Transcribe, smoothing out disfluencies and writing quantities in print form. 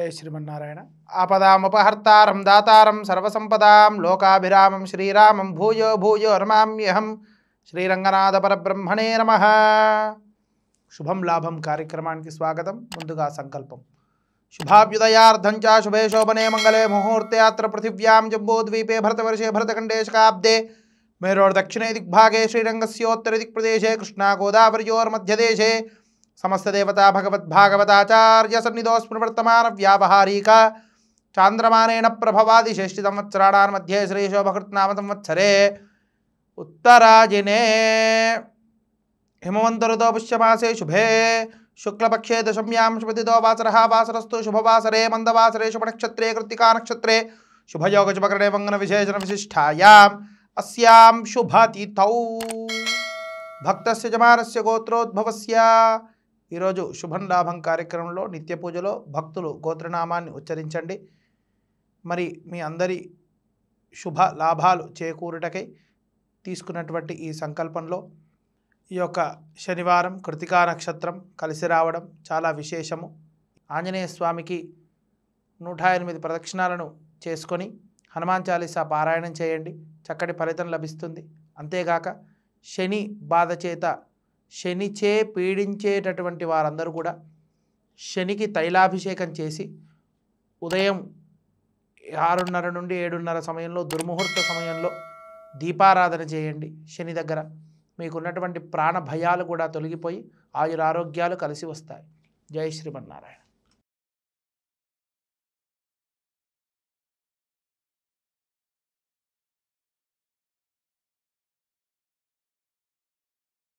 जय श्रीमन्नारायण आपदामुपहर्तारं दातारं सर्वसंपदां लोकाभिरामं श्रीरामं भूयो भूयो नमाम्यहं श्रीरंगनाथ परब्रह्मणे नमः। शुभं लाभं कार्यक्रमाనికి स्वागतं। ముందుగా సంకల్పం शुभाभ्युदयार्थं च शुभे शोभने मंगले मुहूर्ते अत्र पृथिव्यां जम्बूद्वीपे भरतवर्षे भरतखण्डे शकाब्दे मेरोर्दक्षिणे दिग्भागे श्रीरंगस्योत्तरे दिक्प्रदेशे कृष्णा गोदावर्योर्मध्यदेशे समस्त देवता भगवद्भागवताचार्य सन्निधोऽस्मिन् वर्तमान व्यावहारिक चांद्रमानेन प्रभवादि षष्टि संवत्सराणां मध्ये श्रीशोभकृत्नाम संवत्सरे उत्तरायणे हिमवन्त ऋतौ पुष्यमासे शुभे शुक्लपक्षे दशम्यां शुभतिथौ वासरः वासरस्तु शुभवासरे मंदवासरे शुभनक्षत्रे कृत्तिका नक्षत्रे शुभयोग शुभकरणे मंगल विशेषण विशिष्टायाम् अस्यां शुभतिथौ भक्तस्य जमानस्य गोत्रोद्भवस्य ఈరోజు శుభం లాభం కార్యక్రమంలో నిత్య పూజలో భక్తులు గోత్రనామాన్ని ఉచ్చరించండి. మరి మీ అందరి శుభ లాభాలు చేకూరుటకై తీసుకున్నటువంటి ఈ సంకల్పంలో ఈ యొక్క శనివారం కృతికా నక్షత్రం కలిసి రావడం చాలా విశేషము. ఆంజనేయ స్వామికి 108 ప్రదక్షిణాలను చేసుకొని హనుమాన్ చాలీసా పారాయణం చేయండి, చక్కటి ఫలితం లభిస్తుంది. అంతేగాక శని బాధ చేత శనిచే పీడించేటటువంటి వారందరూ కూడా శనికి తైలాభిషేకం చేసి ఉదయం 6:30 నుండి 7:30 సమయంలో దుర్ముహూర్త సమయంలో దీపారాధన చేయండి. శని దగ్గర మీకున్నటువంటి ప్రాణ భయాలు కూడా తొలగిపోయి ఆయురారోగ్యాలు కలిసి వస్తాయి. జై శ్రీమన్నారాయణ.